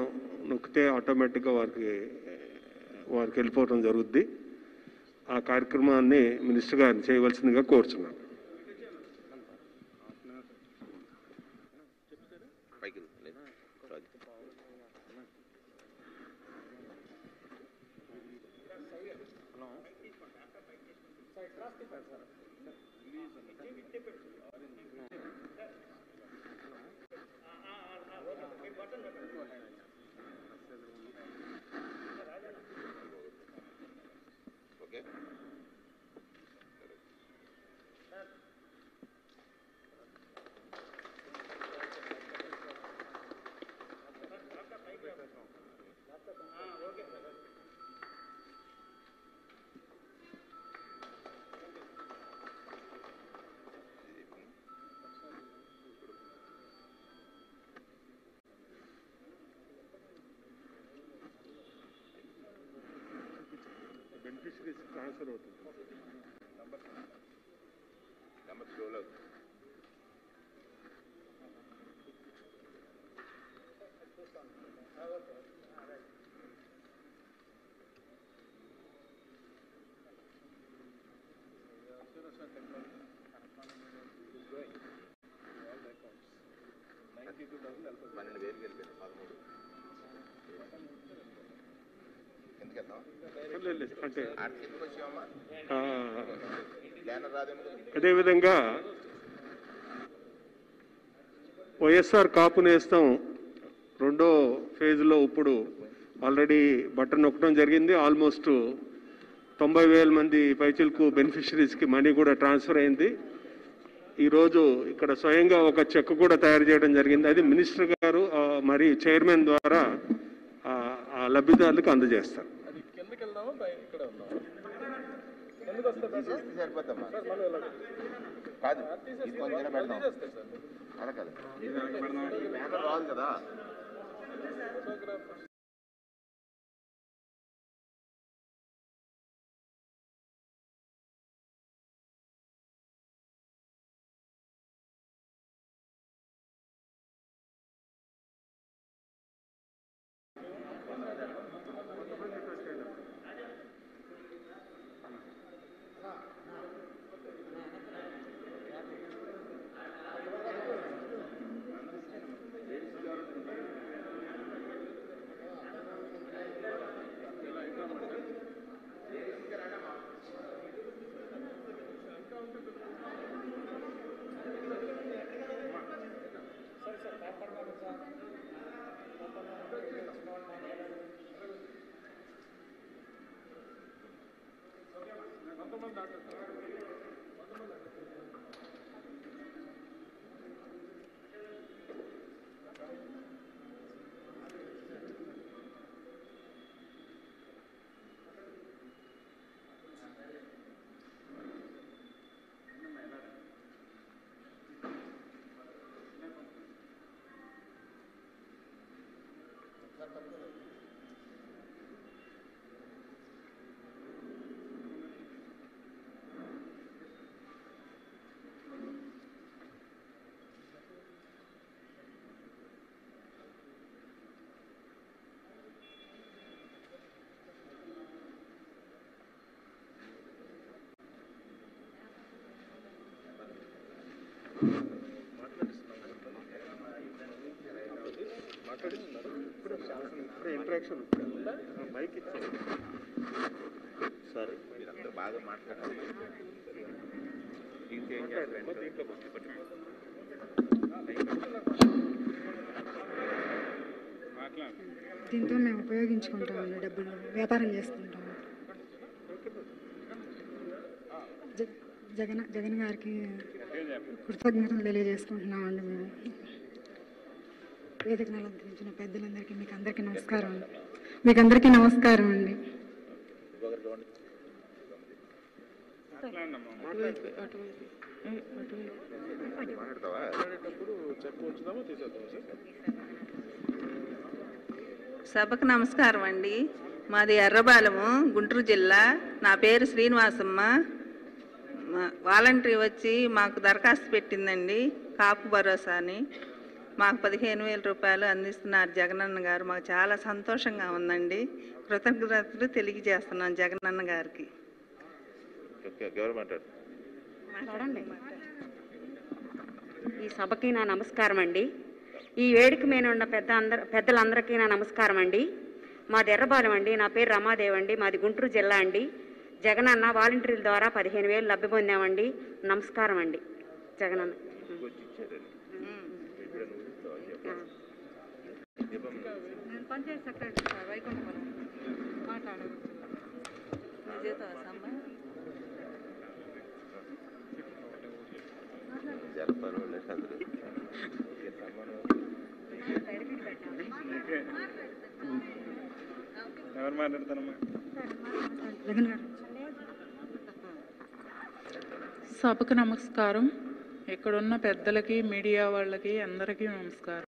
నొక్కితే ఆటోమేటిక్గా వారికి వెళ్ళిపోవడం జరుగుద్ది. ఆ కార్యక్రమాన్ని మినిస్టర్ గారిని చేయవలసిందిగా కోరుచున్నాను. ఓకే. బెనిఫిషరీస్ ట్రాన్స్ఫర్ అవుతుంది. నెంబర్ షోలో $12,000 వెళ్ళిపోయింది. 13 ఎందుకు వెళ్తాం అంటే ఎందుకు వచ్చామమ్మా? బ్యానర్ రాదేమో. అదేవిధంగా వైఎస్ఆర్ కాపు నేస్తం రెండో ఫేజ్లో ఇప్పుడు ఆల్రెడీ బటన్ నొక్కడం జరిగింది. ఆల్మోస్ట్ 90,000 మంది పైచిలకు బెనిఫిషరీస్కి మనీ కూడా ట్రాన్స్ఫర్ అయింది. ఈరోజు ఇక్కడ స్వయంగా ఒక చెక్ కూడా తయారు చేయడం జరిగింది. అది మినిస్టర్ గారు మరి చైర్మన్ ద్వారా ఆ లబ్ధిదారులకు అందజేస్తారు. సరిపోద్దమ్మా. కాదు కొంచెం పెడదాం. అలా కాదు బ్యానర్ రాదు కదా. ఇంట్రాక్షన్ మైక్ ఇచ్చారు. సరే మీరందరూ బాగా మాట్లాడాలి. దీంతో మేము ఉపయోగించుకుంటామండి. డబ్బులు వ్యాపారం చేసుకుంటాము. జగన్ గారికి కృతజ్ఞతలు తెలియజేసుకుంటున్నామండి. మేము వేదికను అలంకరించిన పెద్దలందరికీ మీకు అందరికీ నమస్కారం అండి. మీకు అందరికీ నమస్కారం అండి. సభకు నమస్కారం అండి. మాది ఎర్రబాలెము, గుంటూరు జిల్లా. నా పేరు శ్రీనివాసమ్మ. వాలంటరీ వచ్చి మాకు దరఖాస్తు పెట్టిందండి, కాపు భరోసా అని. మాకు 15,000 రూపాయలు అందిస్తున్నారు జగనన్న గారు. మాకు చాలా సంతోషంగా ఉందండి. కృతజ్ఞతలు తెలియజేస్తున్నాం జగనన్న గారికి. ఈ సభకి నా నమస్కారం అండి. ఈ వేడుక మీద ఉన్న పెద్దలందరికీ నా నమస్కారం అండి. మాది ఎర్రబాలెం అండి. నా పేరు రమాదేవి అండి. మాది గుంటూరు జిల్లా అండి. జగనన్న వాలంటీర్ల ద్వారా 15,000 లబ్ధి పొందామండి. నమస్కారం అండి జగనన్న. నేను పంచాయతీ సెక్రటరీ సార్ వైకుంఠపురం మాట్లాడవచ్చు. ఎవరు మాట్లాడతారమ్మా? జగన్ గారు. సభకు నమస్కారం. ఇక్కడున్న పెద్దలకి, మీడియా వాళ్ళకి అందరికీ నమస్కారం.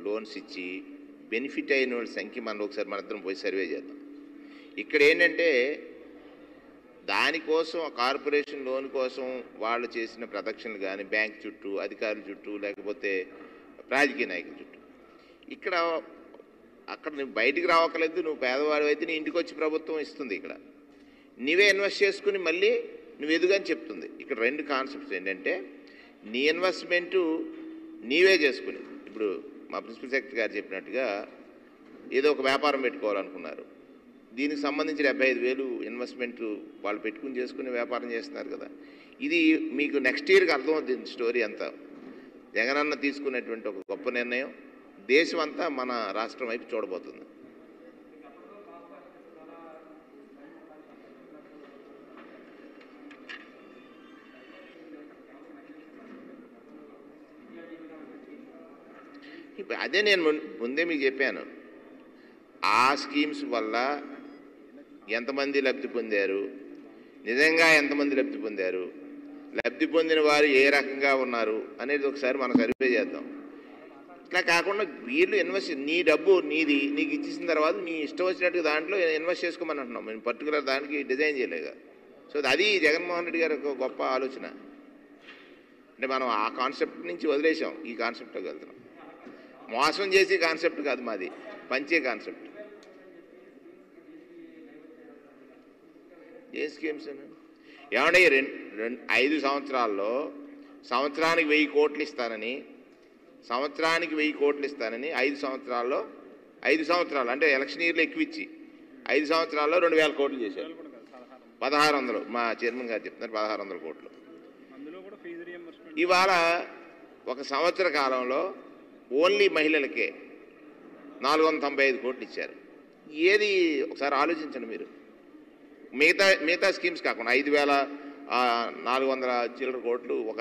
లోన్స్ ఇచ్చి బెనిఫిట్ అయిన వాళ్ళ సంఖ్య మనం ఒకసారి మనందరం పోయి సర్వే చేద్దాం. ఇక్కడ ఏంటంటే దానికోసం కార్పొరేషన్ లోన్ కోసం వాళ్ళు చేసిన ప్రదక్షిణలు కానీ బ్యాంక్ చుట్టూ, అధికారుల చుట్టూ, లేకపోతే రాజకీయ నాయకుల చుట్టూ, ఇక్కడ అక్కడ నువ్వు బయటికి రావక్కలేదు. నువ్వు పేదవాడు అయితే నీ ఇంటికి వచ్చి ప్రభుత్వం ఇస్తుంది. ఇక్కడ నీవే ఇన్వెస్ట్ చేసుకుని మళ్ళీ నువ్వు ఎదుగని చెప్తుంది. ఇక్కడ రెండు కాన్సెప్ట్స్ ఏంటంటే నీ ఇన్వెస్ట్మెంటు నీవే చేసుకుని, ఇప్పుడు మా ప్రిన్సిపల్ సెక్రటరీ గారు చెప్పినట్టుగా ఏదో ఒక వ్యాపారం పెట్టుకోవాలనుకున్నారు. దీనికి సంబంధించి 75,000 ఇన్వెస్ట్మెంట్ వాళ్ళు పెట్టుకుని చేసుకుని వ్యాపారం చేస్తున్నారు కదా. ఇది మీకు నెక్స్ట్ ఇయర్కి అర్థమవుతుంది స్టోరీ అంతా. జగనన్న తీసుకునేటువంటి ఒక గొప్ప నిర్ణయం దేశం అంతా మన రాష్ట్రం వైపు చూడబోతుంది. ఇప్పుడు అదే నేను ముందే మీకు చెప్పాను, ఆ స్కీమ్స్ వల్ల ఎంతమంది లబ్ధి పొందారు, నిజంగా ఎంతమంది లబ్ధి పొందారు, లబ్ధి పొందిన వారు ఏ రకంగా ఉన్నారు అనేది ఒకసారి మనం సర్వే చేద్దాం. ఇట్లా కాకుండా వీళ్ళు ఇన్వెస్ట్, నీ డబ్బు నీది, నీకు ఇచ్చేసిన తర్వాత నీ ఇష్టం వచ్చినట్టుగా దాంట్లో ఇన్వెస్ట్ చేసుకోమని అంటున్నాం. మేము పర్టికులర్ దానికి డిజైన్ చేయలేగా. సో అది జగన్మోహన్ రెడ్డి గారి ఒక గొప్ప ఆలోచన. అంటే మనం ఆ కాన్సెప్ట్ నుంచి వదిలేసాం, ఈ కాన్సెప్ట్లోకి వెళ్తున్నాం. మోసం చేసే కాన్సెప్ట్ కాదు మాది, పంచే కాన్సెప్ట్. ఏ స్కీమ్స్ ఏమంటే 5 సంవత్సరాల్లో సంవత్సరానికి 1000 కోట్లు ఇస్తానని, 5 సంవత్సరాల్లో 5 సంవత్సరాలు అంటే ఎలక్షన్ ఇయర్లో ఎక్కువ ఇచ్చి 5 సంవత్సరాల్లో 2,000 కోట్లు చేశారు. 1600 మా చైర్మన్ గారు చెప్తున్నారు, 1600 కోట్లు. ఇవాళ ఒక సంవత్సర కాలంలో ఓన్లీ మహిళలకే 495 కోట్లు ఇచ్చారు. ఏది ఒకసారి ఆలోచించండి మీరు. మిగతా స్కీమ్స్ కాకుండా 5,400 చిల్లర కోట్లు ఒక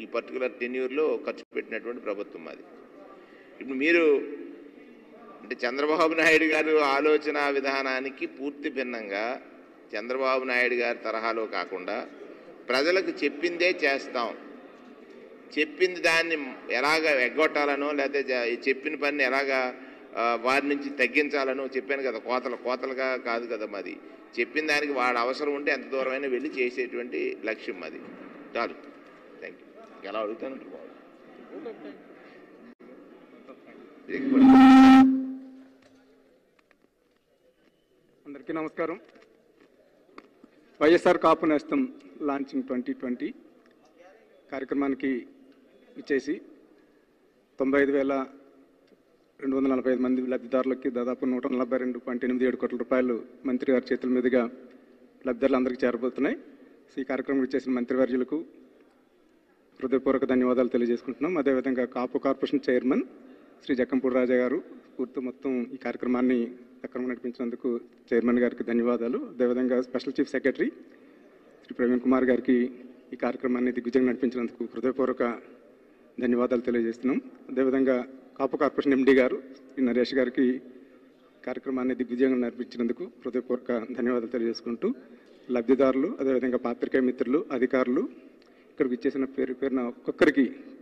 ఈ పర్టికులర్ టెన్యూర్లో ఖర్చు పెట్టినటువంటి ప్రభుత్వం అది. ఇప్పుడు మీరు అంటే చంద్రబాబు నాయుడు గారు ఆలోచన విధానానికి పూర్తి భిన్నంగా, చంద్రబాబు నాయుడు గారి తరహాలో కాకుండా ప్రజలకు చెప్పిందే చేస్తాం, చెప్పింది దాన్ని ఎలాగ ఎగ్గొట్టాలనో లేకపోతే చెప్పిన పని ఎలాగా వారి నుంచి తగ్గించాలనో చెప్పాను కదా. కోతలుగా కాదు కదా మాది. చెప్పిన దానికి వాడు అవసరం ఉంటే ఎంత దూరమైనా వెళ్ళి చేసేటువంటి లక్ష్యం మాది. చాలు, థ్యాంక్ యూ. ఎలా అడుగుతాను అందరికీ నమస్కారం. వైఎస్ఆర్ కాపు నేస్తం లాంచింగ్ 2020 కార్యక్రమానికి ఇచ్చేసి 95,245 మంది లబ్ధిదారులకి దాదాపు 142.87 కోట్ల రూపాయలు మంత్రి గారి చేతుల మీదుగా లబ్ధిదారులందరికీ చేరబోతున్నాయి. ఈ కార్యక్రమం ఇచ్చేసిన మంత్రివర్యులకు హృదయపూర్వక ధన్యవాదాలు తెలియజేసుకుంటున్నాం. అదేవిధంగా కాపు కార్పొరేషన్ చైర్మన్ శ్రీ జక్కంపూడి రాజా గారు పూర్తి మొత్తం ఈ కార్యక్రమాన్ని సక్రమంగా నడిపించినందుకు చైర్మన్ గారికి ధన్యవాదాలు. అదేవిధంగా special chief secretary Shri Praveen Kumar గారికి ఈ కార్యక్రమాన్ని దిగ్విజయంగా నడిపించినందుకు హృదయపూర్వక ధన్యవాదాలు తెలియజేస్తున్నాం. అదేవిధంగా కాపు కార్పొరేషన్ ఎండీ గారు శ్రీ నరేష్ గారికి కార్యక్రమాన్ని దిగ్విజయంగా నడిపించినందుకు హృదయపూర్వక ధన్యవాదాలు తెలియజేసుకుంటూ లబ్ధిదారులు, అదేవిధంగా పాత్రికేయ మిత్రులు, అధికారులు, ఇక్కడికి ఇచ్చేసిన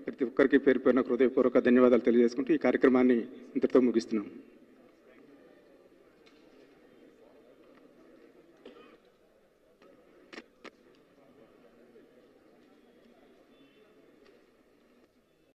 ప్రతి ఒక్కరికి పేరు పేరున హృదయపూర్వక ధన్యవాదాలు తెలియజేసుకుంటూ ఈ కార్యక్రమాన్ని ఇంతటితో ముగిస్తున్నాం.